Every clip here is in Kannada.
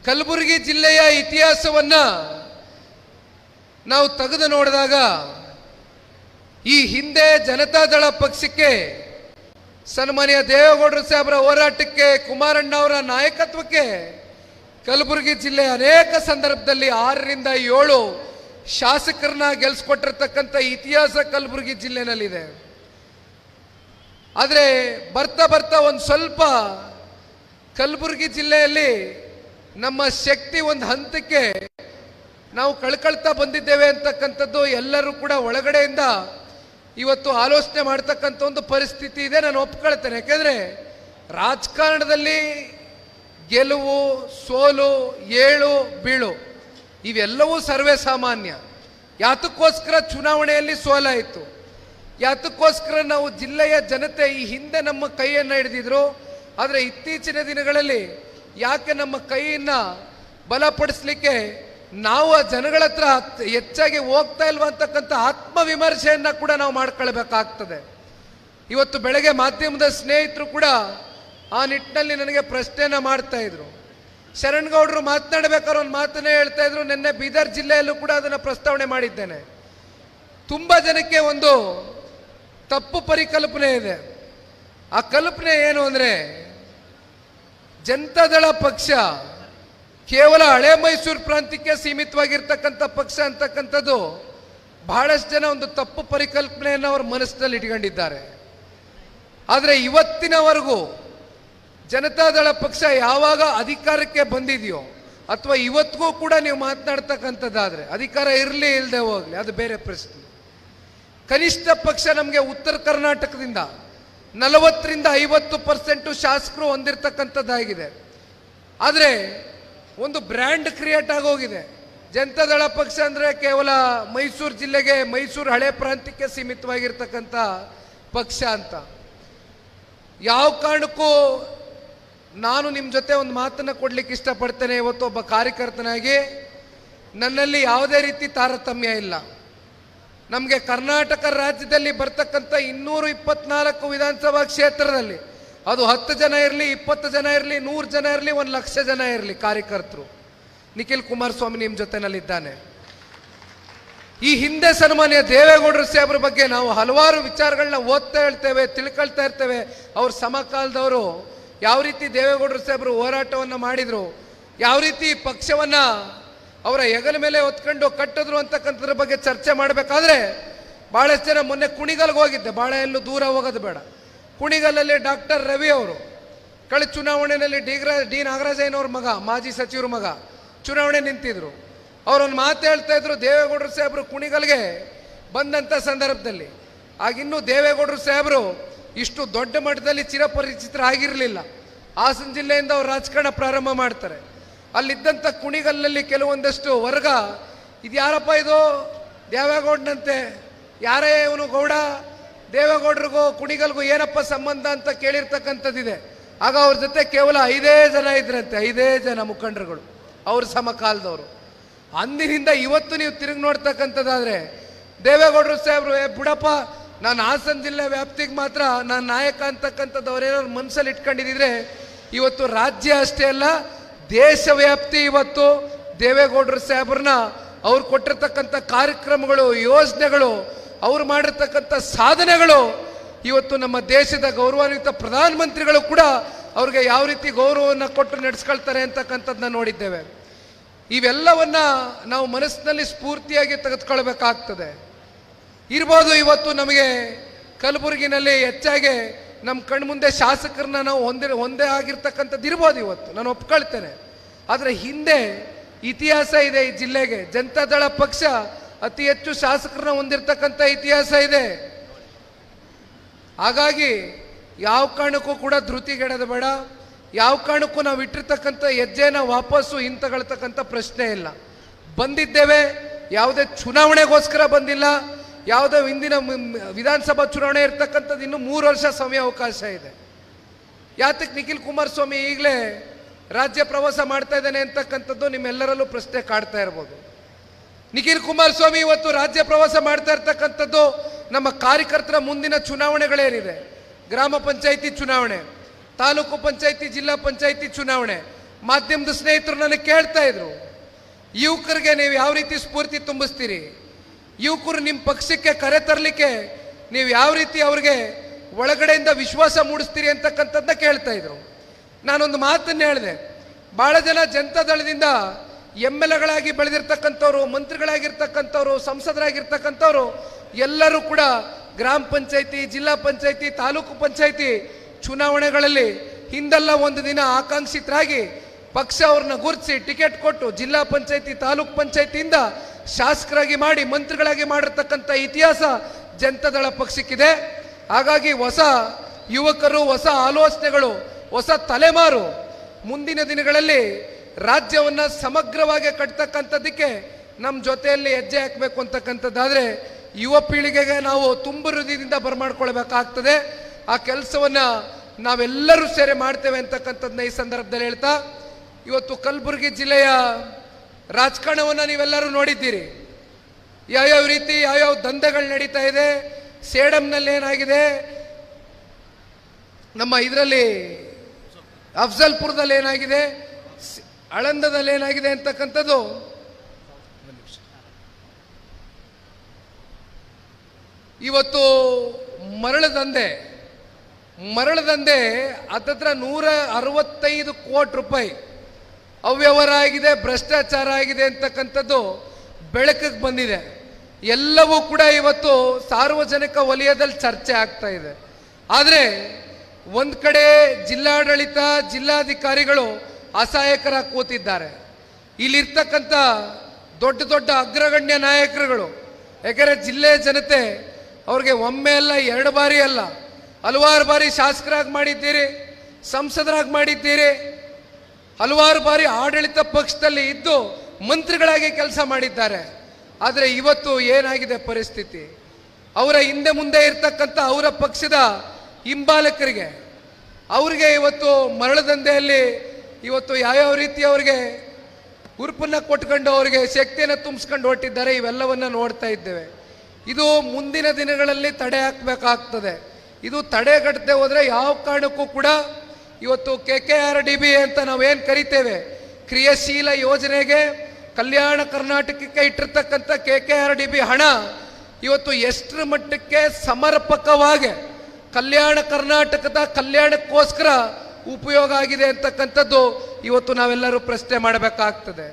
ಕಲಬುರಗಿ ಜಿಲ್ಲೆಯ ಇತಿಹಾಸವನ್ನ ನಾವು ತೆಗೆದು ನೋಡಿದಾಗ ಈ ಹಿಂದೆ ಜನತಾದಳ ಪಕ್ಷಕ್ಕೆ ಸನ್ಮಾನ್ಯ ದೇವೇಗೌಡರು ಸಾಹೇಬರ ಹೋರಾಟಕ್ಕೆ ಕುಮಾರಣ್ಣ ಅವರ ನಾಯಕತ್ವಕ್ಕೆ ಕಲಬುರಗಿ ಜಿಲ್ಲೆ ಅನೇಕ ಸಂದರ್ಭದಲ್ಲಿ 6ರಿಂದ 7 ಶಾಸಕರನ್ನ ಗೆಲ್ಸ್ಕೊಟ್ಟಿರ್ತಕ್ಕಂಥ ಇತಿಹಾಸ ಕಲಬುರಗಿ ಜಿಲ್ಲೆನಲ್ಲಿದೆ. ಆದರೆ ಬರ್ತಾ ಬರ್ತಾ ಒಂದು ಸ್ವಲ್ಪ ಕಲಬುರಗಿ ಜಿಲ್ಲೆಯಲ್ಲಿ ನಮ್ಮ ಶಕ್ತಿ ಒಂದು ಹಂತಕ್ಕೆ ನಾವು ಕಳ್ಕೊಳ್ತಾ ಬಂದಿದ್ದೇವೆ ಅಂತಕ್ಕಂಥದ್ದು ಎಲ್ಲರೂ ಕೂಡ ಒಳಗಡೆಯಿಂದ ಇವತ್ತು ಆಲೋಚನೆ ಮಾಡ್ತಕ್ಕಂಥ ಒಂದು ಪರಿಸ್ಥಿತಿ ಇದೆ. ನಾನು ಒಪ್ಕೊಳ್ತೇನೆ. ಯಾಕೆಂದರೆ ರಾಜಕಾರಣದಲ್ಲಿ ಗೆಲುವು ಸೋಲು ಏಳು ಬೀಳು ಇವೆಲ್ಲವೂ ಸರ್ವೇ ಸಾಮಾನ್ಯ. ಯಾತಕ್ಕೋಸ್ಕರ ಚುನಾವಣೆಯಲ್ಲಿ ಸೋಲಾಯಿತು, ಯಾತಕ್ಕೋಸ್ಕರ ನಾವು ಜಿಲ್ಲೆಯ ಜನತೆ ಈ ಹಿಂದೆ ನಮ್ಮ ಕೈಯನ್ನು ಹಿಡಿದಿದ್ರು. ಆದರೆ ಇತ್ತೀಚಿನ ದಿನಗಳಲ್ಲಿ ಯಾಕೆ ನಮ್ಮ ಕೈಯನ್ನು ಬಲಪಡಿಸ್ಲಿಕ್ಕೆ ನಾವು ಆ ಜನಗಳ ಹತ್ರ ಹೆಚ್ಚಾಗಿ ಹೋಗ್ತಾ ಇಲ್ವಾ ಅಂತಕ್ಕಂಥ ಆತ್ಮವಿಮರ್ಶೆಯನ್ನು ಕೂಡ ನಾವು ಮಾಡ್ಕೊಳ್ಬೇಕಾಗ್ತದೆ. ಇವತ್ತು ಬೆಳಗ್ಗೆ ಮಾಧ್ಯಮದ ಸ್ನೇಹಿತರು ಕೂಡ ಆ ನಿಟ್ಟಿನಲ್ಲಿ ನನಗೆ ಪ್ರಶ್ನೆಯನ್ನು ಮಾಡ್ತಾ ಇದ್ರು. ಶರಣಗೌಡರು ಮಾತನಾಡಬೇಕಾದ್ರೆ ಒಂದು ಮಾತನ್ನೇ ಹೇಳ್ತಾ ಇದ್ರು. ನಿನ್ನೆ ಬೀದರ್ ಜಿಲ್ಲೆಯಲ್ಲೂ ಕೂಡ ಅದನ್ನು ಪ್ರಸ್ತಾವನೆ ಮಾಡಿದ್ದೇನೆ. ತುಂಬ ಜನಕ್ಕೆ ಒಂದು ತಪ್ಪು ಪರಿಕಲ್ಪನೆ ಇದೆ. ಆ ಕಲ್ಪನೆ ಏನು ಅಂದರೆ ಜನತಾದಳ ಪಕ್ಷ ಕೇವಲ ಹಳೆ ಮೈಸೂರು ಪ್ರಾಂತ್ಯಕ್ಕೆ ಸೀಮಿತವಾಗಿರ್ತಕ್ಕಂಥ ಪಕ್ಷ ಅಂತಕ್ಕಂಥದ್ದು ಬಹಳಷ್ಟು ಜನ ಒಂದು ತಪ್ಪು ಪರಿಕಲ್ಪನೆಯನ್ನು ಅವ್ರ ಮನಸ್ಸಿನಲ್ಲಿ ಇಟ್ಕೊಂಡಿದ್ದಾರೆ. ಆದರೆ ಇವತ್ತಿನವರೆಗೂ ಜನತಾದಳ ಪಕ್ಷ ಯಾವಾಗ ಅಧಿಕಾರಕ್ಕೆ ಬಂದಿದೆಯೋ ಅಥವಾ ಇವತ್ತಿಗೂ ಕೂಡ ನೀವು ಮಾತನಾಡ್ತಕ್ಕಂಥದ್ದಾದರೆ ಅಧಿಕಾರ ಇರಲಿ ಇಲ್ಲದೆ ಹೋಗಲಿ ಅದು ಬೇರೆ ಪ್ರಶ್ನೆ. ಕನಿಷ್ಠ ಪಕ್ಷ ನಮಗೆ ಉತ್ತರ ಕರ್ನಾಟಕದಿಂದ 40ರಿಂದ 50% ಶಾಸಕರು ಹೊಂದಿರತಕ್ಕಂಥದ್ದಾಗಿದೆ. ಆದರೆ ಒಂದು ಬ್ರ್ಯಾಂಡ್ ಕ್ರಿಯೇಟ್ ಆಗೋಗಿದೆ. ಜನತಾದಳ ಪಕ್ಷ ಅಂದರೆ ಕೇವಲ ಮೈಸೂರು ಜಿಲ್ಲೆಗೆ ಮೈಸೂರು ಹಳೆ ಪ್ರಾಂತ್ಯಕ್ಕೆ ಸೀಮಿತವಾಗಿರ್ತಕ್ಕಂಥ ಪಕ್ಷ ಅಂತ. ಯಾವ ಕಾರಣಕ್ಕೂ ನಾನು ನಿಮ್ಮ ಜೊತೆ ಒಂದು ಮಾತನ್ನು ಕೊಡಲಿಕ್ಕೆ ಇಷ್ಟಪಡ್ತೇನೆ. ಇವತ್ತು ಒಬ್ಬ ಕಾರ್ಯಕರ್ತನಾಗಿ ನನ್ನಲ್ಲಿ ಯಾವುದೇ ರೀತಿ ತಾರತಮ್ಯ ಇಲ್ಲ. ನಮಗೆ ಕರ್ನಾಟಕ ರಾಜ್ಯದಲ್ಲಿ ಬರ್ತಕ್ಕಂಥ 224 ವಿಧಾನಸಭಾ ಕ್ಷೇತ್ರದಲ್ಲಿ ಅದು 10 ಜನ ಇರಲಿ, 20 ಜನ ಇರಲಿ, 100 ಜನ ಇರಲಿ, 1 ಲಕ್ಷ ಜನ ಇರಲಿ, ಕಾರ್ಯಕರ್ತರು ನಿಖಿಲ್ ಕುಮಾರಸ್ವಾಮಿ ನಿಮ್ಮ ಜೊತೆನಲ್ಲಿದ್ದಾನೆ. ಈ ಹಿಂದೆ ಸನ್ಮಾನ್ಯ ದೇವೇಗೌಡರು ಸಾಹೇಬ್ರ ಬಗ್ಗೆ ನಾವು ಹಲವಾರು ವಿಚಾರಗಳನ್ನ ಓದ್ತಾ ಹೇಳ್ತೇವೆ, ತಿಳ್ಕೊಳ್ತಾ ಇರ್ತೇವೆ. ಅವ್ರ ಸಮಕಾಲದವರು ಯಾವ ರೀತಿ ದೇವೇಗೌಡರು ಸಾಹೇಬರು ಹೋರಾಟವನ್ನು ಮಾಡಿದರು, ಯಾವ ರೀತಿ ಪಕ್ಷವನ್ನು ಅವರ ಹೆಗಲ ಮೇಲೆ ಹೊತ್ಕೊಂಡು ಕಟ್ಟಿದ್ರು ಅಂತಕ್ಕಂಥದ್ರ ಬಗ್ಗೆ ಚರ್ಚೆ ಮಾಡಬೇಕಾದ್ರೆ ಭಾಳಷ್ಟು ಜನ ಮೊನ್ನೆ ಕುಣಿಗಲ್ಗೆ ಹೋಗಿದ್ದೆ. ಭಾಳ ಎಲ್ಲೂ ದೂರ ಹೋಗೋದು ಬೇಡ. ಕುಣಿಗಲ್ಲಲ್ಲಿ ಡಾಕ್ಟರ್ ರವಿ ಅವರು ಕಳೆದ ಚುನಾವಣೆಯಲ್ಲಿ ಡಿ ನಾಗರಾಜಯ್ಯನವ್ರ ಮಗ, ಮಾಜಿ ಸಚಿವರ ಮಗ ಚುನಾವಣೆ ನಿಂತಿದ್ರು. ಅವರೊಂದು ಮಾತು ಹೇಳ್ತಾ ಇದ್ರು. ದೇವೇಗೌಡರು ಸಾಹೇಬರು ಕುಣಿಗಲ್ಗೆ ಬಂದಂಥ ಸಂದರ್ಭದಲ್ಲಿ ಆಗಿನ್ನೂ ದೇವೇಗೌಡರು ಸಾಹೇಬರು ಇಷ್ಟು ದೊಡ್ಡ ಮಟ್ಟದಲ್ಲಿ ಚಿರಪರಿಚಿತರಾಗಿರಲಿಲ್ಲ. ಹಾಸನ ಜಿಲ್ಲೆಯಿಂದ ಅವರು ರಾಜಕಾರಣ ಪ್ರಾರಂಭ ಮಾಡ್ತಾರೆ. ಅಲ್ಲಿದ್ದಂಥ ಕುಣಿಗಲ್ಲಲ್ಲಿ ಕೆಲವೊಂದಷ್ಟು ವರ್ಗ ಇದು ಯಾರಪ್ಪ ಇದು ದೇವೇಗೌಡನಂತೆ, ಯಾರೇ ಇವನು ಗೌಡ, ದೇವೇಗೌಡರಿಗೂ ಕುಣಿಗಲ್ಗೂ ಏನಪ್ಪ ಸಂಬಂಧ ಅಂತ ಕೇಳಿರ್ತಕ್ಕಂಥದ್ದಿದೆ. ಆಗ ಅವ್ರ ಜೊತೆ ಕೇವಲ 5 ಜನ ಇದ್ರಂತೆ, 5 ಜನ ಮುಖಂಡರುಗಳು ಅವ್ರ ಸಮಕಾಲದವರು. ಅಂದಿನಿಂದ ಇವತ್ತು ನೀವು ತಿರುಗಿ ನೋಡ್ತಕ್ಕಂಥದ್ದಾದರೆ ದೇವೇಗೌಡರು ಸಾಹೇಬರು ಬಿಡಪ್ಪ ನಾನು ಹಾಸನ ಜಿಲ್ಲೆ ವ್ಯಾಪ್ತಿಗೆ ಮಾತ್ರ ನಾನು ನಾಯಕ ಅಂತಕ್ಕಂಥದ್ದು ಅವರೇನಾದ್ರು ಮನಸ್ಸಲ್ಲಿ ಇಟ್ಕೊಂಡಿದ್ದರೆ ಇವತ್ತು ರಾಜ್ಯ ಅಷ್ಟೇ ಅಲ್ಲ ದೇಶ ವ್ಯಾಪ್ತಿ ಇವತ್ತು ದೇವೇಗೌಡರು ಸಾಹೇಬ್ರನ್ನ ಅವ್ರು ಕೊಟ್ಟಿರ್ತಕ್ಕಂಥ ಕಾರ್ಯಕ್ರಮಗಳು, ಯೋಜನೆಗಳು, ಅವ್ರು ಮಾಡಿರ್ತಕ್ಕಂಥ ಸಾಧನೆಗಳು ಇವತ್ತು ನಮ್ಮ ದೇಶದ ಗೌರವಾನ್ವಿತ ಪ್ರಧಾನಮಂತ್ರಿಗಳು ಕೂಡ ಅವ್ರಿಗೆ ಯಾವ ರೀತಿ ಗೌರವವನ್ನು ಕೊಟ್ಟು ನಡೆಸ್ಕೊಳ್ತಾರೆ ಅಂತಕ್ಕಂಥದ್ದನ್ನ ನೋಡಿದ್ದೇವೆ. ಇವೆಲ್ಲವನ್ನ ನಾವು ಮನಸ್ಸಿನಲ್ಲಿ ಸ್ಫೂರ್ತಿಯಾಗಿ ತೆಗೆದುಕೊಳ್ಬೇಕಾಗ್ತದೆ. ಇರ್ಬೋದು ಇವತ್ತು ನಮಗೆ ಕಲಬುರಗಿನಲ್ಲಿ ಹೆಚ್ಚಾಗಿ ನಮ್ಮ ಕಣ್ಮುಂದೆ ಶಾಸಕರನ್ನ ನಾವು ಒಂದೇ ಆಗಿರ್ತಕ್ಕಂಥದ್ದು ಇರ್ಬೋದು, ಇವತ್ತು ನಾನು ಒಪ್ಕೊಳ್ತೇನೆ. ಆದರೆ ಹಿಂದೆ ಇತಿಹಾಸ ಇದೆ ಈ ಜಿಲ್ಲೆಗೆ. ಜನತಾದಳ ಪಕ್ಷ ಅತಿ ಹೆಚ್ಚು ಶಾಸಕರನ್ನ ಹೊಂದಿರತಕ್ಕಂಥ ಇತಿಹಾಸ ಇದೆ. ಹಾಗಾಗಿ ಯಾವ ಕಾರಣಕ್ಕೂ ಕೂಡ ಧೃತಿಗೆಡೋದು ಬೇಡ. ಯಾವ ಕಾರಣಕ್ಕೂ ನಾವು ಇಟ್ಟಿರ್ತಕ್ಕಂಥ ಹೆಜ್ಜೆನ ವಾಪಸ್ಸು ಹಿಂತಗೊಳ್ತಕ್ಕಂಥ ಪ್ರಶ್ನೆ ಇಲ್ಲ. ಬಂದಿದ್ದೇವೆ, ಯಾವುದೇ ಚುನಾವಣೆಗೋಸ್ಕರ ಬಂದಿಲ್ಲ. ಯಾವುದೋ ಹಿಂದಿನ ವಿಧಾನಸಭಾ ಚುನಾವಣೆ ಇರ್ತಕ್ಕಂಥದ್ದು ಇನ್ನೂ 3 ವರ್ಷ ಸಮಯ ಅವಕಾಶ ಇದೆ. ಯಾತಕ್ಕೆ ನಿಖಿಲ್ ಕುಮಾರಸ್ವಾಮಿ ಈಗಲೇ ರಾಜ್ಯ ಪ್ರವಾಸ ಮಾಡ್ತಾ ಇದ್ದಾನೆ ಅಂತಕ್ಕಂಥದ್ದು ನಿಮ್ಮೆಲ್ಲರಲ್ಲೂ ಪ್ರಶ್ನೆ ಕಾಡ್ತಾ ಇರ್ಬೋದು. ನಿಖಿಲ್ ಕುಮಾರಸ್ವಾಮಿ ಇವತ್ತು ರಾಜ್ಯ ಪ್ರವಾಸ ಮಾಡ್ತಾ ಇರ್ತಕ್ಕಂಥದ್ದು ನಮ್ಮ ಕಾರ್ಯಕರ್ತರ ಮುಂದಿನ ಚುನಾವಣೆಗಳೇನಿದೆ, ಗ್ರಾಮ ಪಂಚಾಯಿತಿ ಚುನಾವಣೆ, ತಾಲೂಕು ಪಂಚಾಯಿತಿ, ಜಿಲ್ಲಾ ಪಂಚಾಯಿತಿ ಚುನಾವಣೆ, ಮಾಧ್ಯಮದ ಸ್ನೇಹಿತರು ನನಗೆ ಕೇಳ್ತಾ ಇದ್ರು, ಯುವಕರಿಗೆ ನೀವು ಯಾವ ರೀತಿ ಸ್ಫೂರ್ತಿ ತುಂಬಿಸ್ತೀರಿ, ಯುವಕರು ನಿಮ್ಮ ಪಕ್ಷಕ್ಕೆ ಕರೆ ತರಲಿಕ್ಕೆ ನೀವು ಯಾವ ರೀತಿ ಅವ್ರಿಗೆ ಒಳಗಡೆಯಿಂದ ವಿಶ್ವಾಸ ಮೂಡಿಸ್ತೀರಿ ಅಂತಕ್ಕಂಥದ್ದನ್ನ ಕೇಳ್ತಾ ಇದ್ರು. ನಾನೊಂದು ಮಾತನ್ನು ಹೇಳಿದೆ, ಭಾಳ ಜನ ಜನತಾದಳದಿಂದ MLAಗಳಾಗಿ ಬೆಳೆದಿರ್ತಕ್ಕಂಥವ್ರು, ಮಂತ್ರಿಗಳಾಗಿರ್ತಕ್ಕಂಥವ್ರು, ಸಂಸದರಾಗಿರ್ತಕ್ಕಂಥವ್ರು ಎಲ್ಲರೂ ಕೂಡ ಗ್ರಾಮ ಪಂಚಾಯಿತಿ, ಜಿಲ್ಲಾ ಪಂಚಾಯಿತಿ, ತಾಲೂಕು ಪಂಚಾಯಿತಿ ಚುನಾವಣೆಗಳಲ್ಲಿ ಹಿಂದೆಲ್ಲ ಒಂದು ದಿನ ಆಕಾಂಕ್ಷಿತರಾಗಿ ಪಕ್ಷ ಅವ್ರನ್ನ ಗುರುತಿಸಿ ಟಿಕೆಟ್ ಕೊಟ್ಟು ಜಿಲ್ಲಾ ಪಂಚಾಯಿತಿ, ತಾಲೂಕು ಪಂಚಾಯಿತಿಯಿಂದ ಶಾಸಕರಾಗಿ ಮಾಡಿ ಮಂತ್ರಿಗಳಾಗಿ ಮಾಡಿರ್ತಕ್ಕಂಥ ಇತಿಹಾಸ ಜನತಾದಳ ಪಕ್ಷಕ್ಕಿದೆ. ಹಾಗಾಗಿ ಹೊಸ ಯುವಕರು, ಹೊಸ ಆಲೋಚನೆಗಳು, ಹೊಸ ತಲೆಮಾರು ಮುಂದಿನ ದಿನಗಳಲ್ಲಿ ರಾಜ್ಯವನ್ನು ಸಮಗ್ರವಾಗಿ ಕಟ್ತಕ್ಕಂಥದ್ದಕ್ಕೆ ನಮ್ಮ ಜೊತೆಯಲ್ಲಿ ಹೆಜ್ಜೆ ಹಾಕಬೇಕು ಅಂತಕ್ಕಂಥದ್ದಾದರೆ ಯುವ ಪೀಳಿಗೆಗೆ ನಾವು ತುಂಬು ಹೃದಯದಿಂದ ಬರಮಾಡ್ಕೊಳ್ಬೇಕಾಗ್ತದೆ. ಆ ಕೆಲಸವನ್ನು ನಾವೆಲ್ಲರೂ ಸೇರಿ ಮಾಡ್ತೇವೆ ಅಂತಕ್ಕಂಥದ್ದನ್ನ ಈ ಸಂದರ್ಭದಲ್ಲಿ ಹೇಳ್ತಾ, ಇವತ್ತು ಕಲಬುರಗಿ ಜಿಲ್ಲೆಯ ರಾಜಕಾರಣವನ್ನು ನೀವೆಲ್ಲರೂ ನೋಡಿದ್ದೀರಿ. ಯಾವ್ಯಾವ ರೀತಿ ಯಾವ್ಯಾವ ದಂಧೆಗಳು ನಡೀತಾ ಇದೆ, ಸೇಡಂನಲ್ಲಿ ಏನಾಗಿದೆ, ನಮ್ಮ ಇದರಲ್ಲಿ ಅಫ್ಜಲ್ಪುರದಲ್ಲಿ ಏನಾಗಿದೆ, ಆಳಂದದಲ್ಲಿ ಏನಾಗಿದೆ ಅಂತಕ್ಕಂಥದ್ದು ಇವತ್ತು ಮರಳ ದಂಧೆ ಹತ್ತತ್ರ 165 ಕೋಟಿ ರೂಪಾಯಿ ಅವ್ಯವಹಾರ ಆಗಿದೆ, ಭ್ರಷ್ಟಾಚಾರ ಆಗಿದೆ ಅಂತಕ್ಕಂಥದ್ದು ಬೆಳಕಿಗೆ ಬಂದಿದೆ. ಎಲ್ಲವೂ ಕೂಡ ಇವತ್ತು ಸಾರ್ವಜನಿಕ ವಲಯದಲ್ಲಿ ಚರ್ಚೆ ಆಗ್ತಾ ಇದೆ. ಆದರೆ ಒಂದು ಕಡೆ ಜಿಲ್ಲಾಡಳಿತ, ಜಿಲ್ಲಾಧಿಕಾರಿಗಳು ಅಸಹಾಯಕರಾಗಿ ಕೂತಿದ್ದಾರೆ. ಇಲ್ಲಿರ್ತಕ್ಕಂಥ ದೊಡ್ಡ ದೊಡ್ಡ ಅಗ್ರಗಣ್ಯ ನಾಯಕರುಗಳು, ಯಾಕೆಂದರೆ ಜಿಲ್ಲೆಯ ಜನತೆ ಅವ್ರಿಗೆ ಒಮ್ಮೆ ಅಲ್ಲ, 2 ಬಾರಿ ಅಲ್ಲ, ಹಲವಾರು ಬಾರಿ ಶಾಸಕರಾಗಿ ಮಾಡಿದ್ದೀರಿ, ಸಂಸದರಾಗಿ ಮಾಡಿದ್ದೀರಿ, ಹಲವಾರು ಬಾರಿ ಆಡಳಿತ ಪಕ್ಷದಲ್ಲಿ ಇದ್ದು ಮಂತ್ರಿಗಳಾಗಿ ಕೆಲಸ ಮಾಡಿದ್ದಾರೆ. ಆದರೆ ಇವತ್ತು ಏನಾಗಿದೆ ಪರಿಸ್ಥಿತಿ, ಅವರ ಹಿಂದೆ ಮುಂದೆ ಇರ್ತಕ್ಕಂಥ ಅವರ ಪಕ್ಷದ ಹಿಂಬಾಲಕರಿಗೆ ಅವ್ರಿಗೆ ಇವತ್ತು ಮರಳ ದಂಧೆಯಲ್ಲಿ ಇವತ್ತು ಯಾವ್ಯಾವ ರೀತಿ ಅವರಿಗೆ ಉರುಪನ್ನು ಕೊಟ್ಕೊಂಡು ಅವರಿಗೆ ಶಕ್ತಿಯನ್ನು ತುಂಬಿಸ್ಕೊಂಡು ಹೊರಟಿದ್ದಾರೆ, ಇವೆಲ್ಲವನ್ನು ನೋಡ್ತಾ ಇದ್ದೇವೆ. ಇದು ಮುಂದಿನ ದಿನಗಳಲ್ಲಿ ತಡೆ ಹಾಕಬೇಕಾಗ್ತದೆ. ಇದು ತಡೆಗಟ್ಟದೆ ಹೋದರೆ ಯಾವ ಕಾರಣಕ್ಕೂ ಕೂಡ ಇವತ್ತು KKRDB ಅಂತ ನಾವೇನು ಕರಿತೇವೆ, ಕ್ರಿಯಾಶೀಲ ಯೋಜನೆಗೆ ಕಲ್ಯಾಣ ಕರ್ನಾಟಕಕ್ಕೆ ಇಟ್ಟಿರ್ತಕ್ಕಂಥ KKRDB ಹಣ ಇವತ್ತು ಎಷ್ಟರ ಮಟ್ಟಕ್ಕೆ ಸಮರ್ಪಕವಾಗಿ ಕಲ್ಯಾಣ ಕರ್ನಾಟಕದ ಕಲ್ಯಾಣಕ್ಕೋಸ್ಕರ ಉಪಯೋಗ ಆಗಿದೆ ಅಂತಕ್ಕಂಥದ್ದು ಇವತ್ತು ನಾವೆಲ್ಲರೂ ಪ್ರಶ್ನೆ ಮಾಡಬೇಕಾಗ್ತದೆ.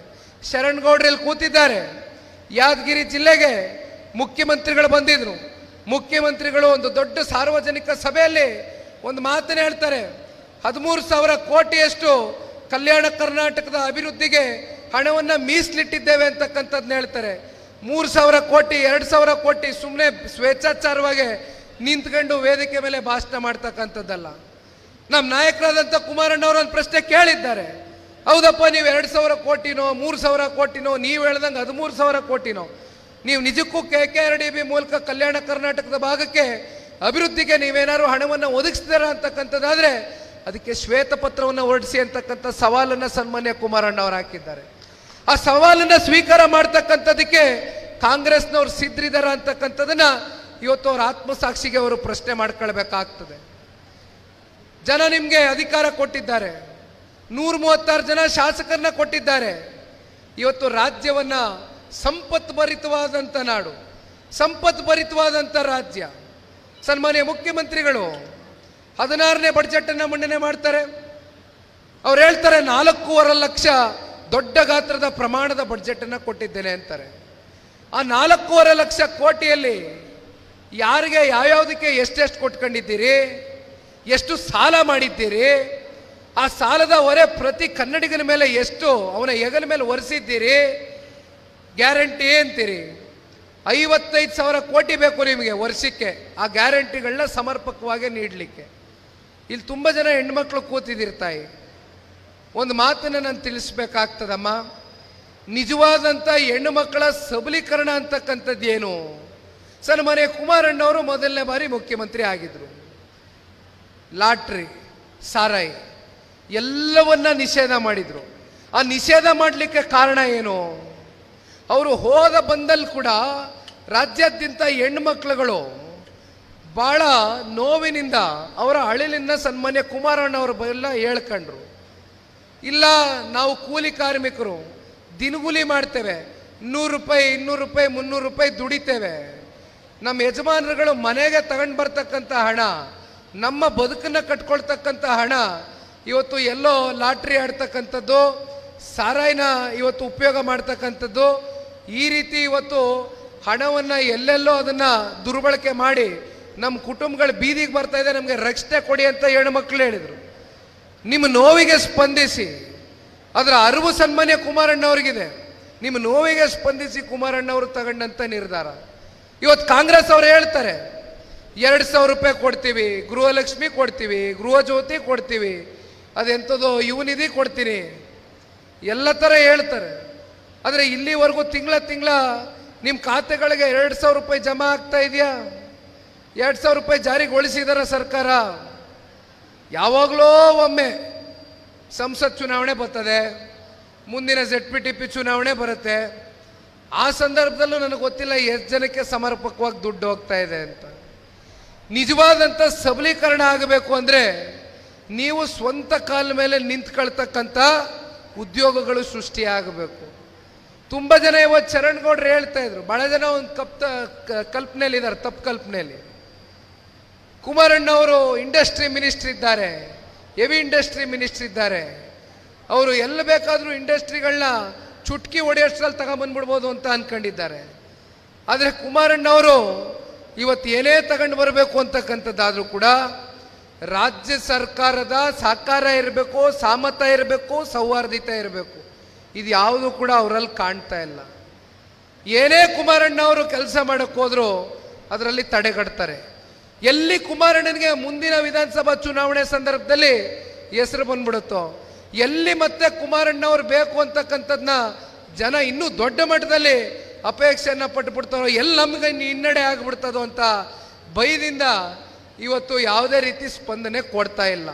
ಶರಣಗೌಡ್ರಲ್ಲಿ ಕೂತಿದ್ದಾರೆ, ಯಾದಗಿರಿ ಜಿಲ್ಲೆಗೆ ಮುಖ್ಯಮಂತ್ರಿಗಳು ಬಂದಿದ್ರು. ಮುಖ್ಯಮಂತ್ರಿಗಳು ಒಂದು ದೊಡ್ಡ ಸಾರ್ವಜನಿಕ ಸಭೆಯಲ್ಲಿ ಒಂದು ಮಾತನ್ನು ಹೇಳ್ತಾರೆ, 13,000 ಕೋಟಿಯಷ್ಟು ಕಲ್ಯಾಣ ಕರ್ನಾಟಕದ ಅಭಿವೃದ್ಧಿಗೆ ಹಣವನ್ನು ಮೀಸಲಿಟ್ಟಿದ್ದೇವೆ ಅಂತಕ್ಕಂಥದ್ದನ್ನ ಹೇಳ್ತಾರೆ. 3,000 ಕೋಟಿ 2,000 ಕೋಟಿ ಸುಮ್ಮನೆ ಸ್ವೇಚ್ಛಾಚಾರವಾಗಿ ನಿಂತ್ಕೊಂಡು ವೇದಿಕೆ ಮೇಲೆ ಭಾಷಣ ಮಾಡ್ತಕ್ಕಂಥದ್ದಲ್ಲ. ನಮ್ಮ ನಾಯಕರಾದಂಥ ಕುಮಾರಣ್ಣವರು ಒಂದು ಪ್ರಶ್ನೆ ಕೇಳಿದ್ದಾರೆ, ಹೌದಪ್ಪ ನೀವು 2,000 ಕೋಟಿನೋ 3,000 ಕೋಟಿನೋ, ನೀವು ಹೇಳ್ದಂಗೆ 13,000 ಕೋಟಿನೋ, ನೀವು ನಿಜಕ್ಕೂ KKRDB ಮೂಲಕ ಕಲ್ಯಾಣ ಕರ್ನಾಟಕದ ಭಾಗಕ್ಕೆ ಅಭಿವೃದ್ಧಿಗೆ ನೀವೇನಾದ್ರು ಹಣವನ್ನು ಒದಗಿಸ್ತೀರಾ ಅಂತಕ್ಕಂಥದ್ದಾದರೆ ಅದಕ್ಕೆ ಶ್ವೇತಪತ್ರವನ್ನು ಹೊರಡಿಸಿ ಅಂತಕ್ಕಂಥ ಸವಾಲನ್ನು ಸನ್ಮಾನ್ಯ ಕುಮಾರಣ್ಣ ಅವರು ಹಾಕಿದ್ದಾರೆ. ಆ ಸವಾಲನ್ನು ಸ್ವೀಕಾರ ಮಾಡ್ತಕ್ಕಂಥದಕ್ಕೆ ಕಾಂಗ್ರೆಸ್ನವ್ರು ಸಿದ್ಧರಿದಾರ ಅಂತಕ್ಕಂಥದನ್ನ ಇವತ್ತು ಅವ್ರ ಆತ್ಮಸಾಕ್ಷಿಗೆ ಅವರು ಪ್ರಶ್ನೆ ಮಾಡ್ಕೊಳ್ಬೇಕಾಗ್ತದೆ. ಜನ ನಿಮಗೆ ಅಧಿಕಾರ ಕೊಟ್ಟಿದ್ದಾರೆ, 136 ಜನ ಶಾಸಕರನ್ನ ಕೊಟ್ಟಿದ್ದಾರೆ. ಇವತ್ತು ರಾಜ್ಯವನ್ನ ಸಂಪತ್ಭರಿತವಾದಂಥ ನಾಡು, ಸಂಪತ್ಭರಿತವಾದಂಥ ರಾಜ್ಯ. ಸನ್ಮಾನ್ಯ ಮುಖ್ಯಮಂತ್ರಿಗಳು 16ನೇ ಬಡ್ಜೆಟನ್ನು ಮಂಡನೆ ಮಾಡ್ತಾರೆ. ಅವ್ರು ಹೇಳ್ತಾರೆ 4.5 ಲಕ್ಷ ದೊಡ್ಡ ಗಾತ್ರದ ಪ್ರಮಾಣದ ಬಡ್ಜೆಟನ್ನು ಕೊಟ್ಟಿದ್ದೇನೆ ಅಂತಾರೆ. ಆ 4.5 ಲಕ್ಷ ಕೋಟಿಯಲ್ಲಿ ಯಾರಿಗೆ ಯಾವ್ಯಾವುದಕ್ಕೆ ಎಷ್ಟೆಷ್ಟು ಕೊಟ್ಕೊಂಡಿದ್ದೀರಿ, ಎಷ್ಟು ಸಾಲ ಮಾಡಿದ್ದೀರಿ, ಆ ಸಾಲದ ಹೊರೆ ಪ್ರತಿ ಕನ್ನಡಿಗನ ಮೇಲೆ ಎಷ್ಟು ಅವನ ಹೆಗಲ ಮೇಲೆ ಒರೆಸಿದ್ದೀರಿ, ಗ್ಯಾರಂಟಿ ಅಂತೀರಿ. 55,000 ಕೋಟಿ ಬೇಕು ನಿಮಗೆ ವರ್ಷಕ್ಕೆ ಆ ಗ್ಯಾರಂಟಿಗಳನ್ನ ಸಮರ್ಪಕವಾಗಿ ನೀಡಲಿಕ್ಕೆ. ಇಲ್ಲಿ ತುಂಬ ಜನ ಹೆಣ್ಮಕ್ಳು ಕೂತಿದ್ದೀರಿ ತಾಯಿ, ಒಂದು ಮಾತನ್ನು ನಾನು ತಿಳಿಸ್ಬೇಕಾಗ್ತದಮ್ಮ. ನಿಜವಾದಂಥ ಹೆಣ್ಣು ಮಕ್ಕಳ ಸಬಲೀಕರಣ ಅಂತಕ್ಕಂಥದ್ದು ಏನು? ಸನ್ಮಾನ್ಯ ಕುಮಾರಣ್ಣವರು ಮೊದಲನೇ ಬಾರಿ ಮುಖ್ಯಮಂತ್ರಿ ಆಗಿದ್ರು. ಲಾಟ್ರಿ, ಸಾರಾಯಿ ಎಲ್ಲವನ್ನ ನಿಷೇಧ ಮಾಡಿದರು. ಆ ನಿಷೇಧ ಮಾಡಲಿಕ್ಕೆ ಕಾರಣ ಏನು? ಅವರು ಹೋದ ಬಂದಲ್ಲಿ ಕೂಡ ರಾಜ್ಯಾದ್ಯಂತ ಹೆಣ್ಮಕ್ಳುಗಳು ಭಾಳ ನೋವಿನಿಂದ ಅವರ ಅಳಿಲಿನ ಸನ್ಮಾನ್ಯ ಕುಮಾರಣ್ಣ ಅವರು ಎಲ್ಲ ಹೇಳ್ಕೊಂಡ್ರು. ಇಲ್ಲ ನಾವು ಕೂಲಿ ಕಾರ್ಮಿಕರು ದಿನಗೂಲಿ ಮಾಡ್ತೇವೆ, 100 ರೂಪಾಯಿ 200 ರೂಪಾಯಿ 300 ರೂಪಾಯಿ ದುಡಿತೇವೆ. ನಮ್ಮ ಯಜಮಾನರುಗಳು ಮನೆಗೆ ತಗೊಂಡು ಬರ್ತಕ್ಕಂಥ ಹಣ, ನಮ್ಮ ಬದುಕನ್ನು ಕಟ್ಕೊಳ್ತಕ್ಕಂಥ ಹಣ ಇವತ್ತು ಎಲ್ಲೋ ಲಾಟ್ರಿ ಆಡ್ತಕ್ಕಂಥದ್ದು, ಸಾರಾಯಿನ ಇವತ್ತು ಉಪಯೋಗ ಮಾಡ್ತಕ್ಕಂಥದ್ದು, ಈ ರೀತಿ ಇವತ್ತು ಹಣವನ್ನು ಎಲ್ಲೆಲ್ಲೋ ಅದನ್ನು ದುರ್ಬಳಕೆ ಮಾಡಿ ನಮ್ಮ ಕುಟುಂಬಗಳು ಬೀದಿಗೆ ಬರ್ತಾ ಇದೆ, ನಮಗೆ ರಕ್ಷಣೆ ಕೊಡಿ ಅಂತ ಹೆಣ್ಮಕ್ಳು ಹೇಳಿದರು. ನಿಮ್ಮ ನೋವಿಗೆ ಸ್ಪಂದಿಸಿ, ಅದರ ಅರಿವು ಸನ್ಮಾನ್ಯ ಕುಮಾರಣ್ಣವ್ರಿಗಿದೆ. ನಿಮ್ಮ ನೋವಿಗೆ ಸ್ಪಂದಿಸಿ ಕುಮಾರಣ್ಣವರು ತಗೊಂಡಂಥ ನಿರ್ಧಾರ. ಇವತ್ತು ಕಾಂಗ್ರೆಸ್ ಅವರು ಹೇಳ್ತಾರೆ 2,000 ರೂಪಾಯಿ ಕೊಡ್ತೀವಿ, ಗೃಹಲಕ್ಷ್ಮಿ ಕೊಡ್ತೀವಿ, ಗೃಹ ಜ್ಯೋತಿ ಕೊಡ್ತೀವಿ, ಅದೆಂಥದ್ದು ಯುವನಿಧಿ ಕೊಡ್ತೀನಿ, ಎಲ್ಲ ಥರ ಹೇಳ್ತಾರೆ. ಆದರೆ ಇಲ್ಲಿವರೆಗೂ ತಿಂಗಳ ನಿಮ್ಮ ಖಾತೆಗಳಿಗೆ 2,000 ರೂಪಾಯಿ ಜಮಾ ಆಗ್ತಾ ಇದೆಯಾ? 2,000 ರೂಪಾಯಿ ಜಾರಿಗೊಳಿಸಿದಾರ ಸರ್ಕಾರ? ಯಾವಾಗಲೋ ಒಮ್ಮೆ ಸಂಸತ್ ಚುನಾವಣೆ ಬರ್ತದೆ, ಮುಂದಿನ ZPTP ಚುನಾವಣೆ ಬರುತ್ತೆ. ಆ ಸಂದರ್ಭದಲ್ಲೂ ನನಗೆ ಗೊತ್ತಿಲ್ಲ ಎಷ್ಟು ಜನಕ್ಕೆ ಸಮರ್ಪಕವಾಗಿ ದುಡ್ಡು ಹೋಗ್ತಾ ಇದೆ ಅಂತ. ನಿಜವಾದಂಥ ಸಬಲೀಕರಣ ಆಗಬೇಕು ಅಂದರೆ ನೀವು ಸ್ವಂತ ಕಾಲ ಮೇಲೆ ನಿಂತ್ಕೊಳ್ತಕ್ಕಂಥ ಉದ್ಯೋಗಗಳು ಸೃಷ್ಟಿಯಾಗಬೇಕು. ತುಂಬ ಜನ ಇವತ್ತು ಚರಣ್ ಗೌಡ್ರು ಹೇಳ್ತಾ ಇದ್ರು, ಭಾಳ ಜನ ಒಂದು ಕಲ್ಪನೆಯಲ್ಲಿ ಇದ್ದಾರೆ, ತಪ್ಪು ಕಲ್ಪನೆಯಲ್ಲಿ. ಕುಮಾರಣ್ಣವರು ಇಂಡಸ್ಟ್ರಿ ಮಿನಿಸ್ಟ್ರಿ ಇದ್ದಾರೆ, ಹೆವಿ ಇಂಡಸ್ಟ್ರಿ ಮಿನಿಸ್ಟ್ರಿ ಇದ್ದಾರೆ, ಅವರು ಎಲ್ಲ ಬೇಕಾದರೂ ಇಂಡಸ್ಟ್ರಿಗಳನ್ನ ಚುಟ್ಕಿ ಹೊಡೆಯೋಷ್ಟ್ರಲ್ಲಿ ತಗೊಂಬಂದ್ಬಿಡ್ಬೋದು ಅಂತ ಅಂದ್ಕೊಂಡಿದ್ದಾರೆ. ಆದರೆ ಕುಮಾರಣ್ಣವರು ಇವತ್ತು ಏನೇ ತಗೊಂಡು ಬರಬೇಕು ಅಂತಕ್ಕಂಥದ್ದಾದರೂ ಕೂಡ ರಾಜ್ಯ ಸರ್ಕಾರದ ಸಹಕಾರ ಇರಬೇಕು, ಸಾಮತ ಇರಬೇಕು, ಸೌಹಾರ್ದತೆ ಇರಬೇಕು. ಇದು ಯಾವುದು ಕೂಡ ಅವರಲ್ಲಿ ಕಾಣ್ತಾ ಇಲ್ಲ. ಏನೇ ಕುಮಾರಣ್ಣವರು ಕೆಲಸ ಮಾಡೋಕ್ಕೆ ಹೋದರೂ ಅದರಲ್ಲಿ ತಡೆಗಟ್ತಾರೆ. ಎಲ್ಲಿ ಕುಮಾರಣ್ಣನಿಗೆ ಮುಂದಿನ ವಿಧಾನಸಭಾ ಚುನಾವಣೆ ಸಂದರ್ಭದಲ್ಲಿ ಹೆಸರು ಬಂದ್ಬಿಡುತ್ತೋ, ಎಲ್ಲಿ ಮತ್ತೆ ಕುಮಾರಣ್ಣವ್ರು ಬೇಕು ಅಂತಕ್ಕಂಥದ್ದನ್ನ ಜನ ಇನ್ನೂ ದೊಡ್ಡ ಮಟ್ಟದಲ್ಲಿ ಅಪೇಕ್ಷೆಯನ್ನು ಪಟ್ಟುಬಿಡ್ತಾರೋ, ಎಲ್ಲಿ ನಮಗೆ ಹಿನ್ನಡೆ ಆಗಿಬಿಡ್ತದೋ ಅಂತ ಭಯದಿಂದ ಇವತ್ತು ಯಾವುದೇ ರೀತಿ ಸ್ಪಂದನೆ ಕೊಡ್ತಾ ಇಲ್ಲ.